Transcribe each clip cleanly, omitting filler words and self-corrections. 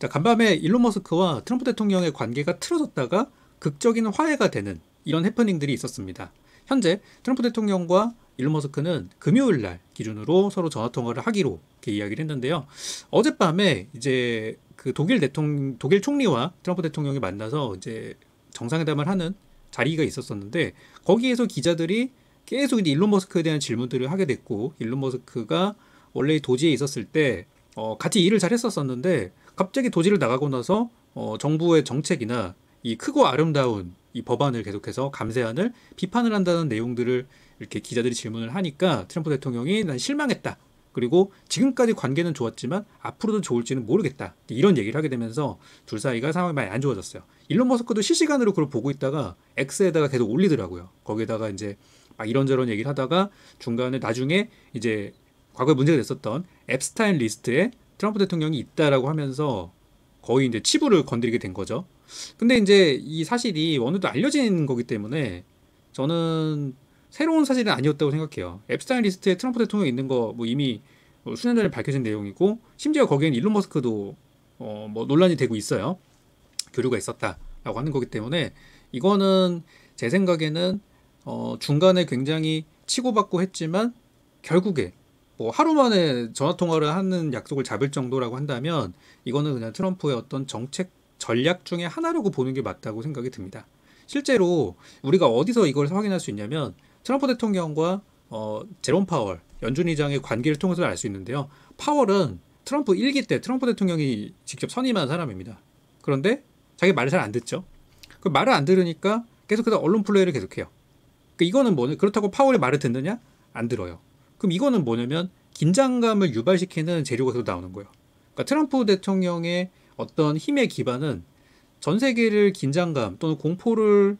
자, 간밤에 일론 머스크와 트럼프 대통령의 관계가 틀어졌다가 극적인 화해가 되는 이런 해프닝들이 있었습니다. 현재 트럼프 대통령과 일론 머스크는 금요일 날 기준으로 서로 전화 통화를 하기로 이렇게 이야기를 했는데요. 어젯밤에 이제 그 독일 총리와 트럼프 대통령이 만나서 이제 정상회담을 하는 자리가 있었었는데, 거기에서 기자들이 계속 이제 일론 머스크에 대한 질문들을 하게 됐고, 일론 머스크가 원래 도지에 있었을 때 같이 일을 잘 했었었는데, 갑자기 도지를 나가고 나서 정부의 정책이나 이 크고 아름다운 이 법안을 계속해서 감세안을 비판을 한다는 내용들을 이렇게 기자들이 질문을 하니까 트럼프 대통령이 난 실망했다. 그리고 지금까지 관계는 좋았지만 앞으로도 좋을지는 모르겠다. 이런 얘기를 하게 되면서 둘 사이가 상황이 많이 안 좋아졌어요. 일론 머스크도 실시간으로 그걸 보고 있다가 X에다가 계속 올리더라고요. 거기에다가 이제 막 이런저런 얘기를 하다가 중간에 나중에 이제 과거에 문제가 됐었던 앱스타인 리스트에 트럼프 대통령이 있다라고 하면서 거의 이제 치부를 건드리게 된 거죠. 근데 이제 이 사실이 어느 정도 알려진 거기 때문에 저는 새로운 사실은 아니었다고 생각해요. 앱스타인 리스트에 트럼프 대통령이 있는 거 뭐 이미 수년 전에 밝혀진 내용이고, 심지어 거기에는 일론 머스크도 뭐 논란이 되고 있어요. 교류가 있었다라고 하는 거기 때문에 이거는 제 생각에는 중간에 굉장히 치고받고 했지만 결국에 뭐 하루 만에 전화 통화를 하는 약속을 잡을 정도라고 한다면 이거는 그냥 트럼프의 어떤 정책 전략 중에 하나라고 보는 게 맞다고 생각이 듭니다. 실제로 우리가 어디서 이걸 확인할 수 있냐면 트럼프 대통령과 제롬 파월 연준 의장의 관계를 통해서 알 수 있는데요. 파월은 트럼프 1기 때 트럼프 대통령이 직접 선임한 사람입니다. 그런데 자기 말을 잘 안 듣죠. 그 말을 안 들으니까 계속해서 언론 플레이를 계속해요. 이거는 뭐냐? 그렇다고 파월이 말을 듣느냐? 안 들어요. 그럼 이거는 뭐냐면 긴장감을 유발시키는 재료가 계속 나오는 거예요. 그러니까 트럼프 대통령의 어떤 힘의 기반은 전 세계를 긴장감 또는 공포를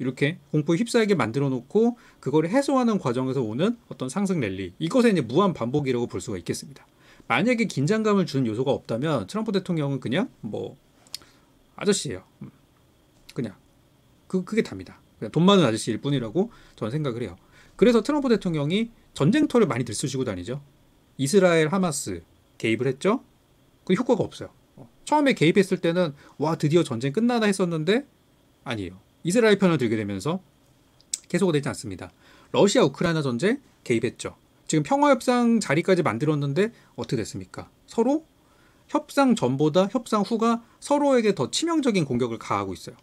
이렇게 공포에 휩싸이게 만들어 놓고 그거를 해소하는 과정에서 오는 어떤 상승 랠리, 이것의 이제 무한 반복이라고 볼 수가 있겠습니다. 만약에 긴장감을 주는 요소가 없다면 트럼프 대통령은 그냥 뭐 아저씨예요. 그냥 그게 답니다. 그냥 돈 많은 아저씨일 뿐이라고 저는 생각을 해요. 그래서 트럼프 대통령이 전쟁터를 많이 들쑤시고 다니죠. 이스라엘 하마스 개입을 했죠. 그 효과가 없어요. 처음에 개입했을 때는 와 드디어 전쟁 끝나나 했었는데 아니에요. 이스라엘 편을 들게 되면서 계속되지 않습니다. 러시아 우크라이나 전쟁 개입했죠. 지금 평화협상 자리까지 만들었는데 어떻게 됐습니까? 서로 협상 전보다 협상 후가 서로에게 더 치명적인 공격을 가하고 있어요.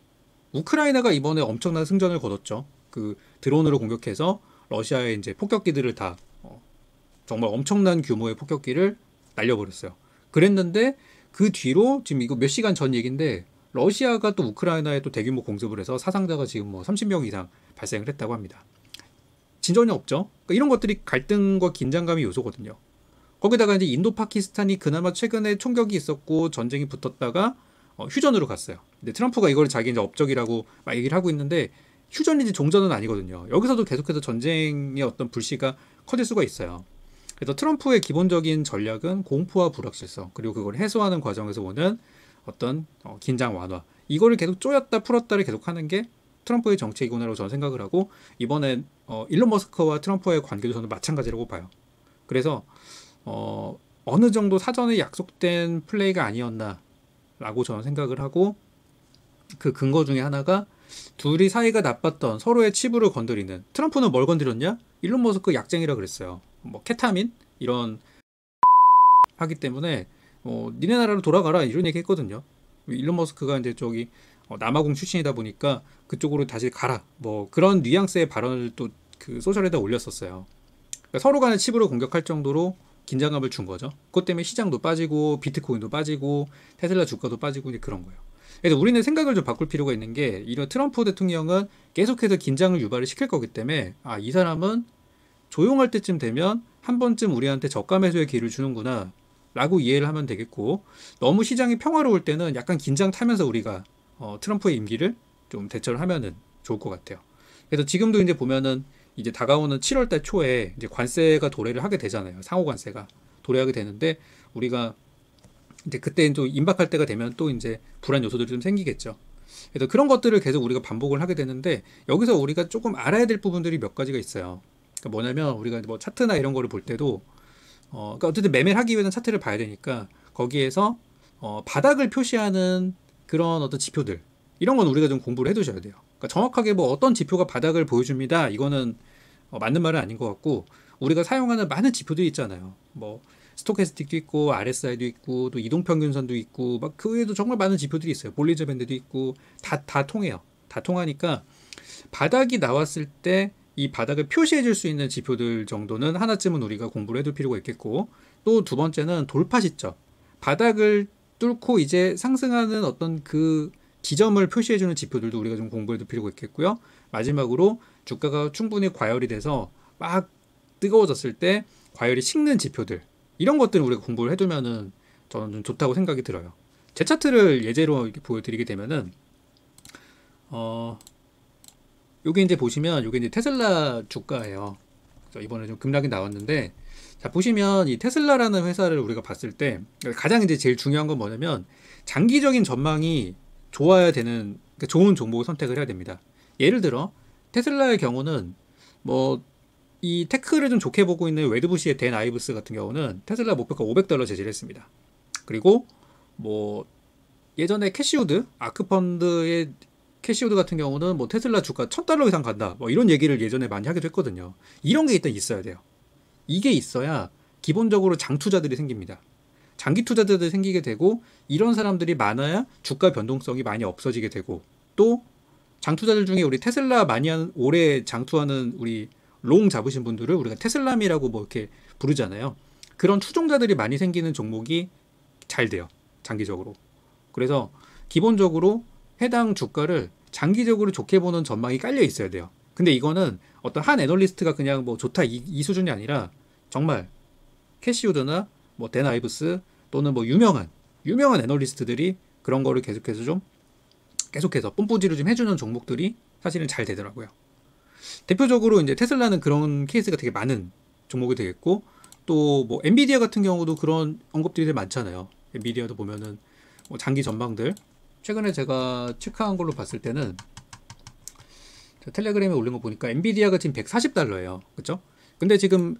우크라이나가 이번에 엄청난 승전을 거뒀죠. 그 드론으로 공격해서 러시아의 이제 폭격기들을 다 정말 엄청난 규모의 폭격기를 날려버렸어요. 그랬는데 그 뒤로 지금 이거 몇 시간 전 얘기인데 러시아가 또 우크라이나에 또 대규모 공습을 해서 사상자가 지금 뭐 30명 이상 발생을 했다고 합니다. 진전이 없죠. 그러니까 이런 것들이 갈등과 긴장감의 요소거든요. 거기다가 이제 인도 파키스탄이 그나마 최근에 총격이 있었고 전쟁이 붙었다가 휴전으로 갔어요. 근데 트럼프가 이걸 자기 이제 업적이라고 막 얘기를 하고 있는데 휴전인지 종전은 아니거든요. 여기서도 계속해서 전쟁의 어떤 불씨가 커질 수가 있어요. 그래서 트럼프의 기본적인 전략은 공포와 불확실성, 그리고 그걸 해소하는 과정에서 오는 어떤 긴장 완화, 이거를 계속 쪼였다 풀었다를 계속하는 게 트럼프의 정책이구나라고 저는 생각을 하고, 이번에 일론 머스크와 트럼프의 관계도 저는 마찬가지라고 봐요. 그래서 어느 정도 사전에 약속된 플레이가 아니었나라고 저는 생각을 하고, 그 근거 중에 하나가 둘이 사이가 나빴던 서로의 치부를 건드리는, 트럼프는 뭘 건드렸냐? 일론 머스크 약쟁이라 그랬어요. 뭐 케타민 이런 하기 때문에 니네 나라로 돌아가라 이런 얘기 했거든요. 일론 머스크가 이제 저기 남아공 출신이다 보니까 그쪽으로 다시 가라 뭐 그런 뉘앙스의 발언을 또 그 소셜에다 올렸었어요. 그러니까 서로 간의 치부를 공격할 정도로 긴장감을 준 거죠. 그것 때문에 시장도 빠지고 비트코인도 빠지고 테슬라 주가도 빠지고 이제 그런 거예요. 그래서 우리는 생각을 좀 바꿀 필요가 있는 게, 이런 트럼프 대통령은 계속해서 긴장을 유발을 시킬 거기 때문에 이 사람은 조용할 때쯤 되면 한 번쯤 우리한테 저가 매수의 기회를 주는구나 라고 이해를 하면 되겠고, 너무 시장이 평화로울 때는 약간 긴장 타면서 우리가 트럼프의 임기를 좀 대처를 하면은 좋을 것 같아요. 그래서 지금도 이제 보면은 이제 다가오는 7월달 초에 이제 관세가 도래를 하게 되잖아요. 상호 관세가 도래하게 되는데, 우리가 이제 그때 또 임박할 때가 되면 또 이제 불안 요소들이 좀 생기겠죠. 그래서 그런 것들을 계속 우리가 반복을 하게 되는데, 여기서 우리가 조금 알아야 될 부분들이 몇 가지가 있어요. 그러니까 뭐냐면 우리가 뭐 차트나 이런 거를 볼 때도 그러니까 어쨌든 매매를 하기 위해서는 차트를 봐야 되니까 거기에서 바닥을 표시하는 그런 어떤 지표들 이런 건 우리가 좀 공부를 해두셔야 돼요. 그러니까 정확하게 뭐 어떤 지표가 바닥을 보여줍니다. 이거는 맞는 말은 아닌 것 같고 우리가 사용하는 많은 지표들이 있잖아요. 뭐 스토캐스틱도 있고 RSI도 있고 또 이동평균선도 있고 막 그 외에도 정말 많은 지표들이 있어요. 볼리저 밴드도 있고 다 통해요. 다 통하니까 바닥이 나왔을 때 이 바닥을 표시해 줄 수 있는 지표들 정도는 하나쯤은 우리가 공부를 해둘 필요가 있겠고 또 두 번째는 돌파 시점. 바닥을 뚫고 이제 상승하는 어떤 그 지점을 표시해 주는 지표들도 우리가 좀 공부해 둘 필요가 있겠고요. 마지막으로 주가가 충분히 과열이 돼서 막 뜨거워졌을 때 과열이 식는 지표들 이런 것들을 우리가 공부를 해두면은 저는 좀 좋다고 생각이 들어요. 제 차트를 예제로 이렇게 보여드리게 되면은 요게 이제 보시면 요게 이제 테슬라 주가예요. 그래서 이번에 좀 급락이 나왔는데 자 보시면 이 테슬라라는 회사를 우리가 봤을 때 가장 이제 제일 중요한 건 뭐냐면 장기적인 전망이 좋아야 되는 그러니까 좋은 종목을 선택을 해야 됩니다. 예를 들어 테슬라의 경우는 뭐 이 테크를 좀 좋게 보고 있는 웨드부시의 댄 아이브스 같은 경우는 테슬라 목표가 $500 제시를 했습니다. 그리고 뭐 예전에 캐시우드 아크펀드의 캐시우드 같은 경우는 뭐 테슬라 주가 $1000 이상 간다 뭐 이런 얘기를 예전에 많이 하기도 했거든요. 이런 게 일단 있어야 돼요. 이게 있어야 기본적으로 장투자들이 생깁니다. 장기 투자자들이 생기게 되고 이런 사람들이 많아야 주가 변동성이 많이 없어지게 되고 또 장투자들 중에 우리 테슬라 많이 하는 오래 장투하는 우리 롱 잡으신 분들을 우리가 테슬람이라고 뭐 이렇게 부르잖아요. 그런 추종자들이 많이 생기는 종목이 잘 돼요. 장기적으로. 그래서 기본적으로 해당 주가를 장기적으로 좋게 보는 전망이 깔려 있어야 돼요. 근데 이거는 어떤 한 애널리스트가 그냥 뭐 좋다 이 수준이 아니라 정말 캐시우드나 뭐 댄 아이브스 또는 뭐 유명한 애널리스트들이 그런 거를 계속해서 뽐뿌지를 좀 해주는 종목들이 사실은 잘 되더라고요. 대표적으로 이제 테슬라는 그런 케이스가 되게 많은 종목이 되겠고 또 뭐 엔비디아 같은 경우도 그런 언급들이 되게 많잖아요. 엔비디아도 보면은 뭐 장기 전망들 최근에 제가 체크한 걸로 봤을 때는 텔레그램에 올린 거 보니까 엔비디아가 지금 $140예요. 그렇죠? 근데 지금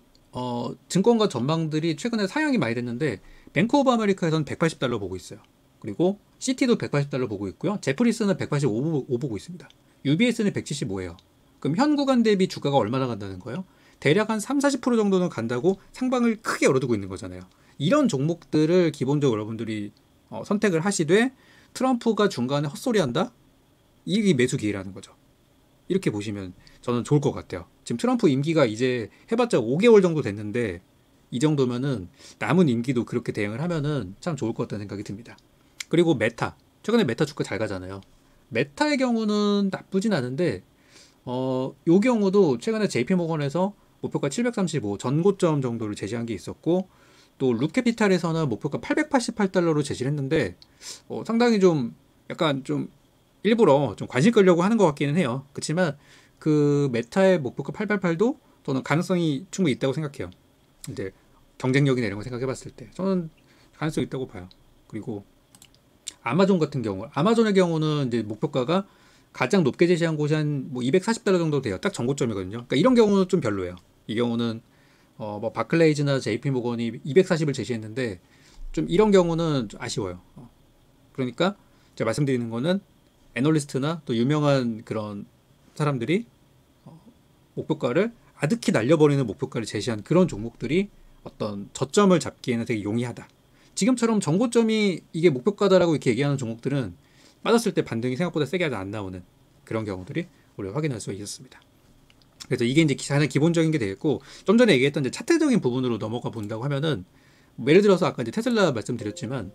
증권가 전망들이 최근에 상향이 많이 됐는데 뱅크 오브 아메리카에서는 $180 보고 있어요. 그리고 CT도 $180 보고 있고요. 제프리스는 185 보고 있습니다. UBS는 175예요. 그럼 현 구간 대비 주가가 얼마나 간다는 거예요? 대략 한 3-40% 정도는 간다고 상방을 크게 열어두고 있는 거잖아요. 이런 종목들을 기본적으로 여러분들이 선택을 하시되 트럼프가 중간에 헛소리한다? 이게 매수 기회라는 거죠. 이렇게 보시면 저는 좋을 것 같아요. 지금 트럼프 임기가 이제 해봤자 5개월 정도 됐는데 이 정도면은 남은 임기도 그렇게 대응을 하면은 참 좋을 것 같다는 생각이 듭니다. 그리고 메타. 최근에 메타 주가 잘 가잖아요. 메타의 경우는 나쁘진 않은데 요 경우도 최근에 JP모건에서 목표가 735 전고점 정도를 제시한 게 있었고 또 룻캐피탈에서는 목표가 $888로 제시를 했는데 상당히 좀 약간 좀 일부러 좀 관심 끌려고 하는 것 같기는 해요. 그렇지만 그 메타의 목표가 888도 저는 가능성이 충분히 있다고 생각해요. 이제 경쟁력이나 이런 거 생각해 봤을 때 저는 가능성이 있다고 봐요. 그리고 아마존 같은 경우 아마존의 경우는 이제 목표가가 가장 높게 제시한 곳이 한 뭐 $240 정도 돼요. 딱 전고점이거든요. 그러니까 이런 경우는 좀 별로예요. 이 경우는 뭐 바클레이즈나 JP모건이 240을 제시했는데 좀 이런 경우는 좀 아쉬워요. 그러니까 제가 말씀드리는 거는 애널리스트나 또 유명한 그런 사람들이 목표가를 아득히 날려버리는 목표가를 제시한 그런 종목들이 어떤 저점을 잡기에는 되게 용이하다. 지금처럼 전고점이 이게 목표가다라고 이렇게 얘기하는 종목들은 빠졌을 때 반등이 생각보다 세게 안 나오는 그런 경우들이 우리가 확인할 수 있었습니다. 그래서 이게 이제 가장 기본적인 게 되겠고 좀 전에 얘기했던 이제 차트적인 부분으로 넘어가 본다고 하면은 예를 들어서 아까 이제 테슬라 말씀드렸지만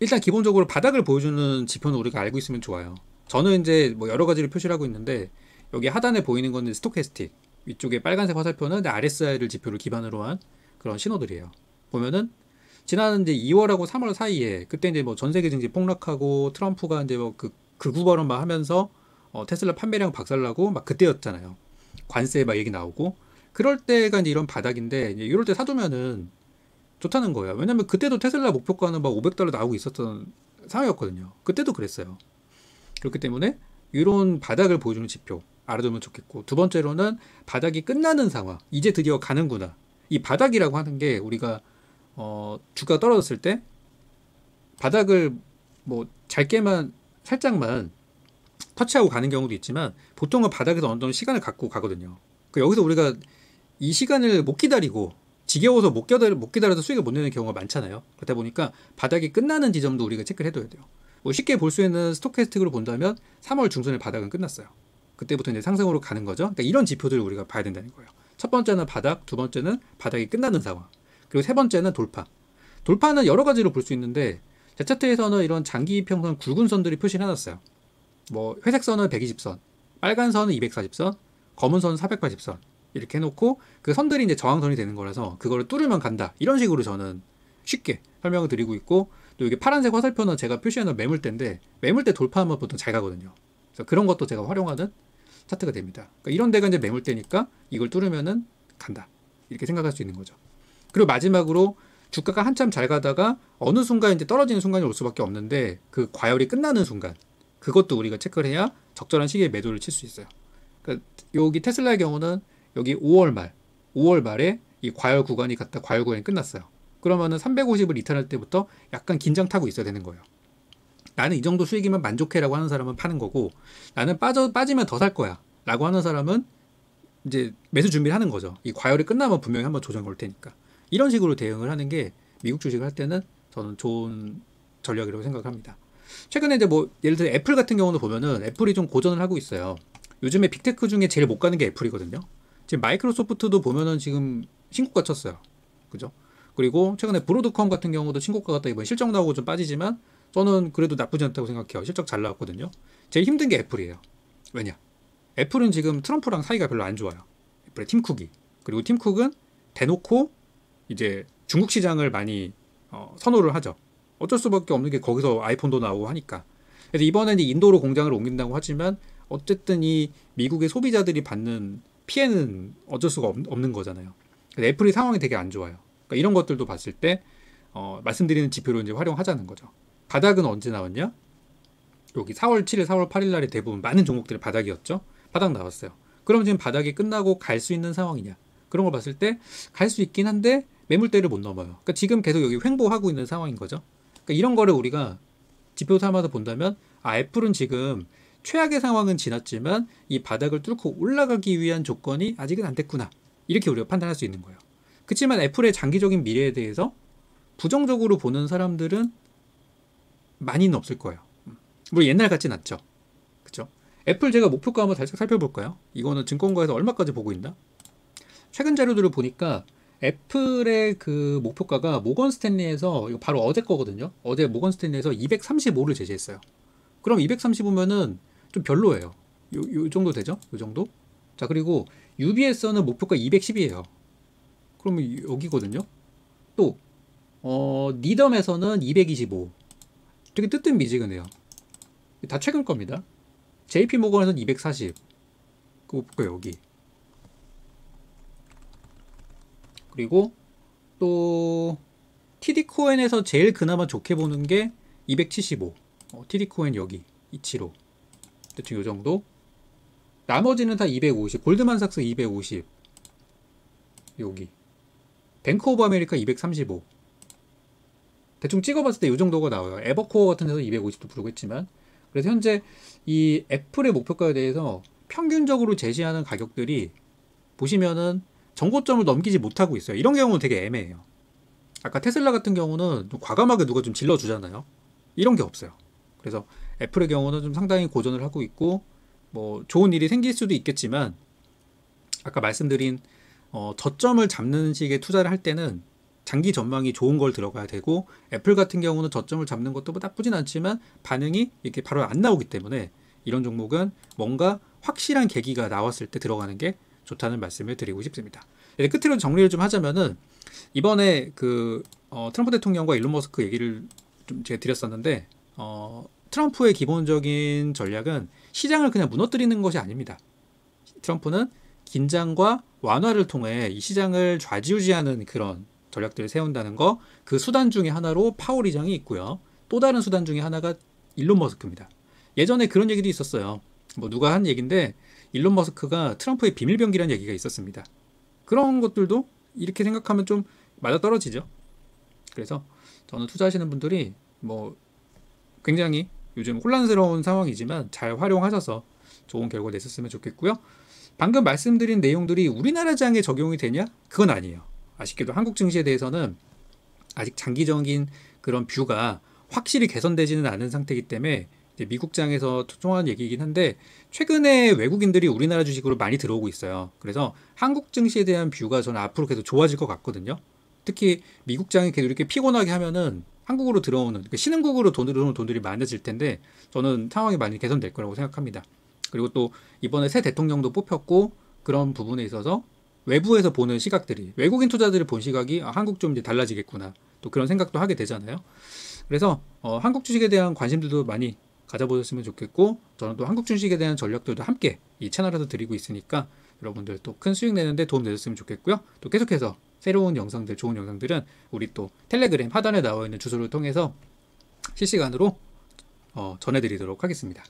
일단 기본적으로 바닥을 보여주는 지표는 우리가 알고 있으면 좋아요. 저는 이제 뭐 여러 가지를 표시를 하고 있는데 여기 하단에 보이는 거는 스토캐스틱 위쪽에 빨간색 화살표는 RSI를 지표를 기반으로 한 그런 신호들이에요. 보면은 지난 이제 2월하고 3월 사이에 그때 이제 뭐 전 세계 증시 폭락하고 트럼프가 이제 뭐 극우 발언 막 하면서 테슬라 판매량 박살나고 막 그때였잖아요. 관세 막 얘기 나오고 그럴 때가 이제 이런 바닥인데 이제 이럴 때 사두면은 좋다는 거예요. 왜냐면 그때도 테슬라 목표가는 막 $500 나오고 있었던 상황이었거든요. 그때도 그랬어요. 그렇기 때문에 이런 바닥을 보여주는 지표 알아두면 좋겠고 두 번째로는 바닥이 끝나는 상황 이제 드디어 가는구나. 이 바닥이라고 하는 게 우리가 주가가 떨어졌을 때 바닥을 뭐 짧게만 살짝만 터치하고 가는 경우도 있지만 보통은 바닥에서 어느 정도 시간을 갖고 가거든요. 여기서 우리가 이 시간을 못 기다리고 지겨워서 못 기다려서 수익을 못 내는 경우가 많잖아요. 그러다 보니까 바닥이 끝나는 지점도 우리가 체크를 해둬야 돼요. 뭐 쉽게 볼 수 있는 스토캐스틱으로 본다면 3월 중순에 바닥은 끝났어요. 그때부터 이제 상승으로 가는 거죠. 그러니까 이런 지표들을 우리가 봐야 된다는 거예요. 첫 번째는 바닥, 두 번째는 바닥이 끝나는 상황, 그리고 세 번째는 돌파. 돌파는 여러 가지로 볼 수 있는데 제 차트에서는 이런 장기 이평선 굵은 선들이 표시를 해놨어요. 뭐 회색 선은 120선, 빨간 선은 240선, 검은 선은 480선 이렇게 해놓고 그 선들이 이제 저항선이 되는 거라서 그거를 뚫으면 간다, 이런 식으로 저는 쉽게 설명을 드리고 있고, 또 이게 파란색 화살표는 제가 표시하는 매물대인데 매물대 돌파하면 보통 잘 가거든요. 그래서 그런 것도 제가 활용하는 차트가 됩니다. 그러니까 이런 데가 이제 매물대니까 이걸 뚫으면은 간다, 이렇게 생각할 수 있는 거죠. 그리고 마지막으로 주가가 한참 잘 가다가 어느 순간 이제 떨어지는 순간이 올 수밖에 없는데 그 과열이 끝나는 순간, 그것도 우리가 체크를 해야 적절한 시기에 매도를 칠 수 있어요. 그러니까 여기 테슬라의 경우는 여기 5월 말에 이 과열 구간이 갔다 과열 구간이 끝났어요. 그러면은 350을 이탈할 때부터 약간 긴장 타고 있어야 되는 거예요. 나는 이 정도 수익이면 만족해라고 하는 사람은 파는 거고, 나는 빠지면 더 살 거야 라고 하는 사람은 이제 매수 준비를 하는 거죠. 이 과열이 끝나면 분명히 한번 조정 올 테니까. 이런 식으로 대응을 하는 게 미국 주식을 할 때는 저는 좋은 전략이라고 생각합니다. 최근에 이제 뭐 예를 들어 애플 같은 경우는 보면은 애플이 좀 고전을 하고 있어요. 요즘에 빅테크 중에 제일 못 가는 게 애플이거든요. 지금 마이크로소프트도 보면은 지금 신고가 쳤어요. 그죠? 그리고 최근에 브로드컴 같은 경우도 신고가 갔다 이번에 실적 나오고 좀 빠지지만 저는 그래도 나쁘지 않다고 생각해요. 실적 잘 나왔거든요. 제일 힘든 게 애플이에요. 왜냐? 애플은 지금 트럼프랑 사이가 별로 안 좋아요. 애플의 팀 쿡이. 그리고 팀 쿡은 대놓고 이제 중국 시장을 많이 선호를 하죠. 어쩔 수밖에 없는 게 거기서 아이폰도 나오고 하니까. 그래서 이번에 인도로 공장을 옮긴다고 하지만 어쨌든 이 미국의 소비자들이 받는 피해는 어쩔 수가 없는 거잖아요. 그래서 애플이 상황이 되게 안 좋아요. 그러니까 이런 것들도 봤을 때 말씀드리는 지표로 이제 활용하자는 거죠. 바닥은 언제 나왔냐? 여기 4월 7일, 4월 8일 날에 대부분 많은 종목들이 바닥이었죠. 바닥 나왔어요. 그럼 지금 바닥이 끝나고 갈 수 있는 상황이냐? 그런 걸 봤을 때 갈 수 있긴 한데 매물대를 못 넘어요. 그러니까 지금 계속 여기 횡보하고 있는 상황인 거죠. 그러니까 이런 거를 우리가 지표 삼아서 본다면 애플은 지금 최악의 상황은 지났지만 이 바닥을 뚫고 올라가기 위한 조건이 아직은 안 됐구나, 이렇게 우리가 판단할 수 있는 거예요. 그렇지만 애플의 장기적인 미래에 대해서 부정적으로 보는 사람들은 많이는 없을 거예요. 물론 옛날 같진 않죠. 그쵸? 애플 제가 목표가 한번 살짝 살펴볼까요? 이거는 증권가에서 얼마까지 보고 있나? 최근 자료들을 보니까 애플의 그 목표가가 모건 스탠리에서, 이거 바로 어제 거거든요. 어제 모건 스탠리에서 235를 제시했어요. 그럼 235면은 좀 별로예요. 요 정도 되죠? 요 정도? 자, 그리고 UBS는 목표가 210이에요. 그러면 여기거든요. 또 니덤에서는 225. 되게 뜨뜻미지근해요. 다 최근 겁니다. JP 모건에서는 240. 그거 볼까요, 여기. 그리고 또 TD 코엔에서 제일 그나마 좋게 보는 게 275. TD 코엔 여기 275. 대충 요 정도. 나머지는 다 250. 골드만삭스 250. 여기. 뱅크 오브 아메리카 235. 대충 찍어봤을 때 이 정도가 나와요. 에버코어 같은 데서 250도 부르고 했지만. 그래서 현재 이 애플의 목표가에 대해서 평균적으로 제시하는 가격들이 보시면은 정고점을 넘기지 못하고 있어요. 이런 경우는 되게 애매해요. 아까 테슬라 같은 경우는 좀 과감하게 누가 좀 질러주잖아요. 이런 게 없어요. 그래서 애플의 경우는 좀 상당히 고전을 하고 있고, 뭐 좋은 일이 생길 수도 있겠지만 아까 말씀드린 저점을 잡는 식의 투자를 할 때는 장기 전망이 좋은 걸 들어가야 되고, 애플 같은 경우는 저점을 잡는 것도 뭐 나쁘진 않지만 반응이 이렇게 바로 안 나오기 때문에 이런 종목은 뭔가 확실한 계기가 나왔을 때 들어가는 게 좋다는 말씀을 드리고 싶습니다. 끝으로 정리를 좀 하자면은 이번에 그 트럼프 대통령과 일론 머스크 얘기를 좀 제가 드렸었는데, 트럼프의 기본적인 전략은 시장을 그냥 무너뜨리는 것이 아닙니다. 트럼프는 긴장과 완화를 통해 이 시장을 좌지우지하는 그런 전략들을 세운다는 거, 그 수단 중에 하나로 파월 의장이 있고요. 또 다른 수단 중에 하나가 일론 머스크입니다. 예전에 그런 얘기도 있었어요. 뭐 누가 한 얘기인데 일론 머스크가 트럼프의 비밀병기라는 얘기가 있었습니다. 그런 것들도 이렇게 생각하면 좀 맞아떨어지죠. 그래서 저는 투자하시는 분들이 뭐 굉장히 요즘 혼란스러운 상황이지만 잘 활용하셔서 좋은 결과 냈었으면 좋겠고요. 방금 말씀드린 내용들이 우리나라 장에 적용이 되냐? 그건 아니에요. 아쉽게도 한국 증시에 대해서는 아직 장기적인 그런 뷰가 확실히 개선되지는 않은 상태이기 때문에 이제 미국 장에서 통한 얘기이긴 한데 최근에 외국인들이 우리나라 주식으로 많이 들어오고 있어요. 그래서 한국 증시에 대한 뷰가 저는 앞으로 계속 좋아질 것 같거든요. 특히 미국 장이 계속 이렇게 피곤하게 하면은 한국으로 들어오는 그러니까 신흥국으로 들어오는 돈들이 많아질 텐데 저는 상황이 많이 개선될 거라고 생각합니다. 그리고 또 이번에 새 대통령도 뽑혔고 그런 부분에 있어서 외부에서 보는 시각들이 외국인 투자들이 본 시각이 한국 좀 이제 달라지겠구나 또 그런 생각도 하게 되잖아요. 그래서 한국 주식에 대한 관심들도 많이 가져보셨으면 좋겠고 저는 또 한국 주식에 대한 전략들도 함께 이 채널에서 드리고 있으니까 여러분들 또 큰 수익 내는데 도움 되셨으면 좋겠고요. 또 계속해서 새로운 영상들 좋은 영상들은 우리 또 텔레그램 하단에 나와 있는 주소를 통해서 실시간으로 전해드리도록 하겠습니다.